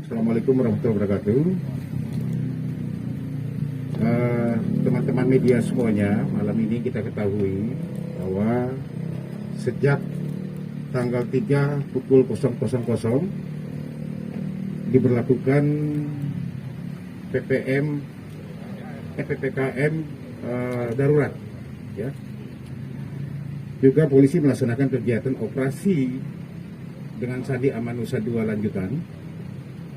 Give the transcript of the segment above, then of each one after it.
Assalamualaikum warahmatullahi wabarakatuh. Teman-teman media semuanya, malam ini kita ketahui bahwa sejak tanggal 3 pukul 00.00 diberlakukan PPKM darurat, ya. Juga polisi melaksanakan kegiatan operasi dengan Sandi Aman Nusa 2 lanjutan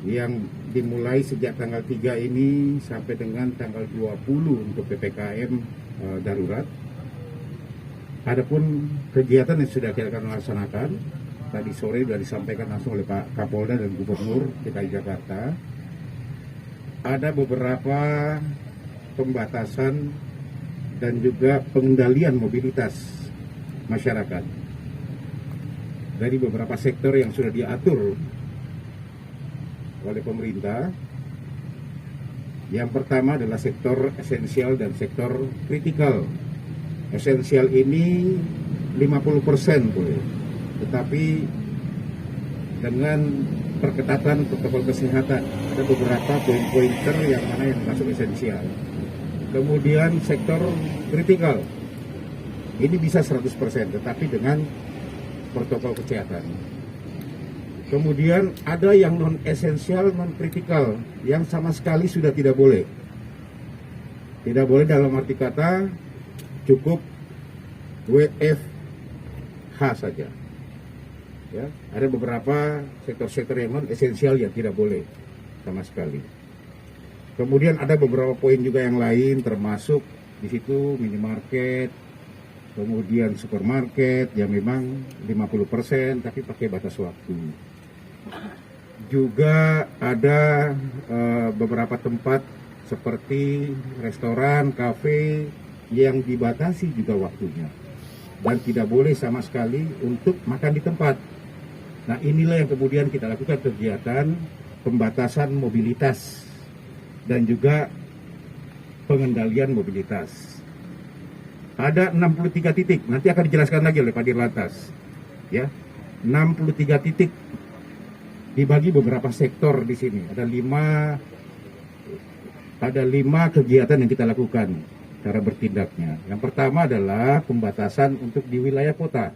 yang dimulai sejak tanggal 3 ini sampai dengan tanggal 20 untuk PPKM darurat. Adapun kegiatan yang sudah kita akan laksanakan tadi sore sudah disampaikan langsung oleh Pak Kapolda dan Gubernur DKI Jakarta. Ada beberapa pembatasan dan juga pengendalian mobilitas masyarakat dari beberapa sektor yang sudah diatur oleh pemerintah. Yang pertama adalah sektor esensial dan sektor kritikal. Esensial ini 50% boleh, tetapi dengan perketatan protokol kesehatan ada beberapa poin-pointer yang mana yang masuk esensial. Kemudian sektor kritikal ini bisa 100%, tetapi dengan protokol kesehatan. Kemudian ada yang non esensial, non kritikal yang sama sekali sudah tidak boleh. Tidak boleh dalam arti kata cukup WFH saja. Ya, ada beberapa sektor-sektor yang non esensial yang tidak boleh sama sekali. Kemudian ada beberapa poin juga yang lain, termasuk di situ minimarket, kemudian supermarket yang memang 50% tapi pakai batas waktu. Juga ada beberapa tempat seperti restoran, kafe yang dibatasi juga waktunya dan tidak boleh sama sekali untuk makan di tempat. Nah, inilah yang kemudian kita lakukan kegiatan pembatasan mobilitas dan juga pengendalian mobilitas. Ada 63 titik, nanti akan dijelaskan lagi oleh Pak Dirlantas. Ya, 63 titik dibagi beberapa sektor di sini. Ada 5 kegiatan yang kita lakukan cara bertindaknya. Yang pertama adalah pembatasan untuk di wilayah kota.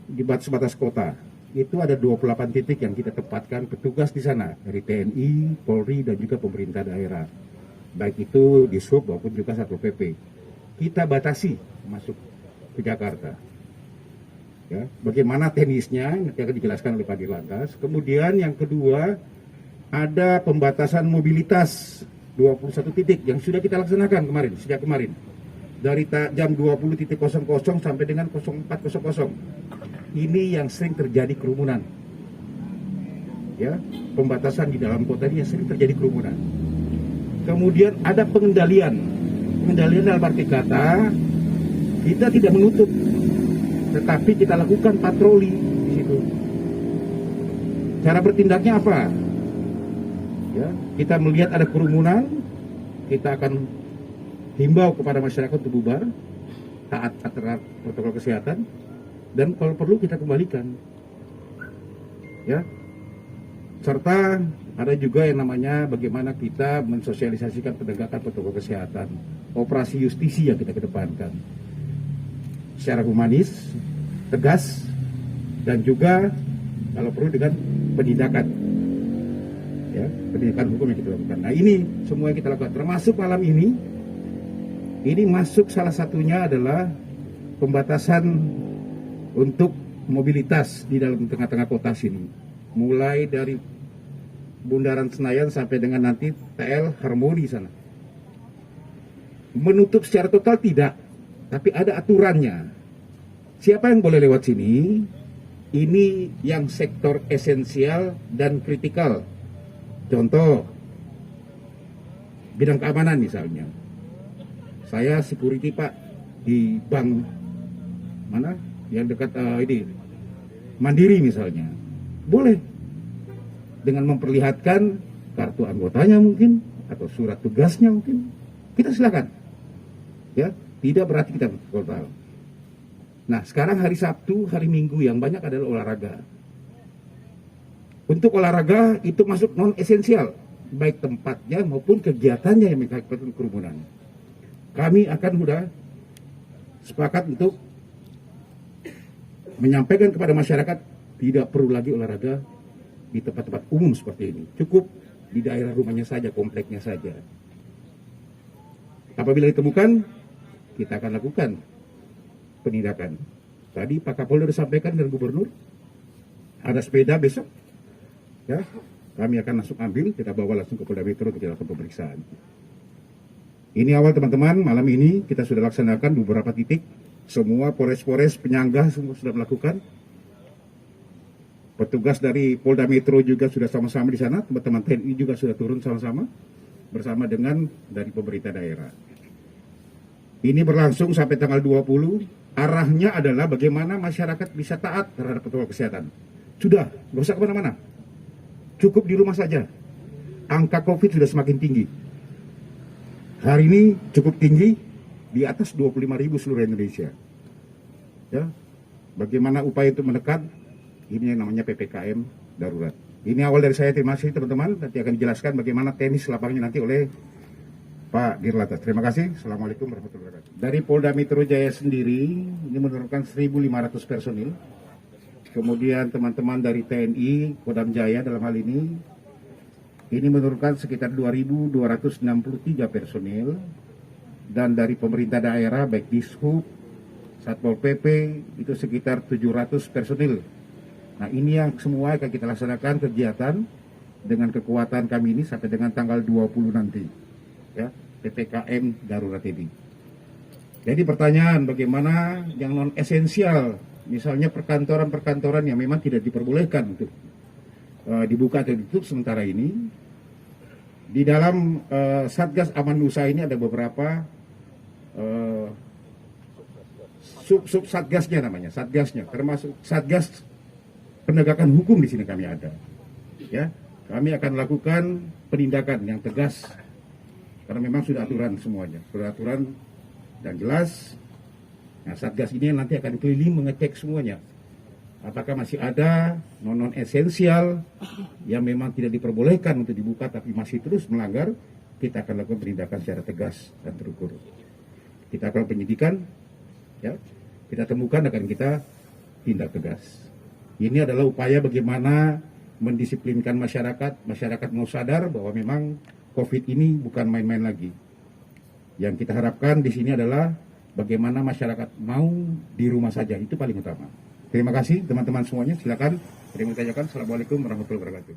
Di batas-batas kota itu ada 28 titik yang kita tempatkan petugas di sana dari TNI, Polri dan juga pemerintah daerah. Baik itu di Sub maupun juga Satpol PP. Kita batasi masuk ke Jakarta. Ya, bagaimana teknisnya nanti akan dijelaskan oleh Pak Dirlantas. Kemudian yang kedua ada pembatasan mobilitas 21 titik yang sudah kita laksanakan sejak kemarin. Dari jam 20.00 sampai dengan 04.00. Ini yang sering terjadi kerumunan. Ya, pembatasan di dalam kota ini yang sering terjadi kerumunan. Kemudian ada pengendalian. Pengendalian dalam arti kata kita tidak menutup, tetapi kita lakukan patroli di situ. Cara bertindaknya apa? Ya, kita melihat ada kerumunan, kita akan himbau kepada masyarakat untuk bubar, taat aturan protokol kesehatan, dan kalau perlu kita kembalikan. Ya, serta ada juga yang namanya bagaimana kita mensosialisasikan penegakan protokol kesehatan, operasi justisi yang kita kedepankan secara humanis, tegas, dan juga kalau perlu dengan penindakan. Ya, pendidikan hukum yang kita lakukan. Nah, ini semua yang kita lakukan, termasuk malam ini masuk salah satunya adalah pembatasan untuk mobilitas di dalam tengah-tengah kota sini, mulai dari Bundaran Senayan sampai dengan nanti TL Harmoni sana. Menutup secara total tidak, tapi ada aturannya. Siapa yang boleh lewat sini? Ini yang sektor esensial dan kritikal. Contoh, bidang keamanan misalnya. Saya security Pak di bank mana yang dekat ini Mandiri misalnya. Boleh dengan memperlihatkan kartu anggotanya mungkin atau surat tugasnya mungkin. Kita silakan. Ya, tidak berarti kita total. Nah, sekarang hari Sabtu, hari Minggu yang banyak adalah olahraga. Untuk olahraga itu masuk non esensial, baik tempatnya maupun kegiatannya yang mengakibatkan kerumunan. Kami akan sudah sepakat untuk menyampaikan kepada masyarakat tidak perlu lagi olahraga di tempat-tempat umum seperti ini. Cukup di daerah rumahnya saja, kompleknya saja. Apabila ditemukan, kita akan lakukan penindakan. Tadi Pak Kapolri sudah sampaikan dan Gubernur, ada sepeda besok, ya, kami akan langsung ambil, kita bawa langsung ke Polda Metro untuk dilakukan pemeriksaan. Ini awal teman-teman, malam ini kita sudah laksanakan beberapa titik, semua Polres-Polres penyangga semua sudah melakukan. Petugas dari Polda Metro juga sudah sama-sama di sana, teman-teman TNI juga sudah turun sama-sama bersama dengan dari pemerintah daerah. Ini berlangsung sampai tanggal 20, arahnya adalah bagaimana masyarakat bisa taat terhadap protokol kesehatan. Sudah, nggak usah kemana-mana, cukup di rumah saja. Angka COVID sudah semakin tinggi. Hari ini cukup tinggi, di atas 25.000 seluruh Indonesia. Ya, bagaimana upaya untuk menekan? Ini yang namanya PPKM darurat. Ini awal dari saya, terima kasih teman-teman. Nanti akan dijelaskan bagaimana teknis lapangnya nanti oleh Pak Dirlantas. Terima kasih. Assalamualaikum warahmatullahi wabarakatuh. Dari Polda Metro Jaya sendiri, ini menurunkan 1.500 personil. Kemudian teman-teman dari TNI, Kodam Jaya dalam hal ini menurunkan sekitar 2.263 personil. Dan dari pemerintah daerah, baik Dishub, Satpol PP, itu sekitar 700 personil. Nah, ini yang semua akan kita laksanakan kegiatan dengan kekuatan kami ini sampai dengan tanggal 20 nanti. Ya, PPKM darurat ini. Jadi pertanyaan, bagaimana yang non esensial, misalnya perkantoran-perkantoran yang memang tidak diperbolehkan untuk dibuka atau ditutup sementara ini. Di dalam Satgas Aman Usaha ini ada beberapa sub satgasnya namanya, satgasnya, termasuk Satgas Penegakan Hukum di sini kami ada. Ya, kami akan lakukan penindakan yang tegas karena memang sudah aturan semuanya, sudah aturan dan jelas. Nah, Satgas ini nanti akan keliling mengecek semuanya. Apakah masih ada non esensial yang memang tidak diperbolehkan untuk dibuka tapi masih terus melanggar, kita akan lakukan penindakan secara tegas dan terukur. Kita akan penyidikan, ya, kita temukan akan kita tindak tegas. Ini adalah upaya bagaimana mendisiplinkan masyarakat. Masyarakat mau sadar bahwa memang COVID ini bukan main-main lagi. Yang kita harapkan di sini adalah bagaimana masyarakat mau di rumah saja, itu paling utama. Terima kasih teman-teman semuanya, silakan. Terima kasih. Assalamualaikum warahmatullahi wabarakatuh.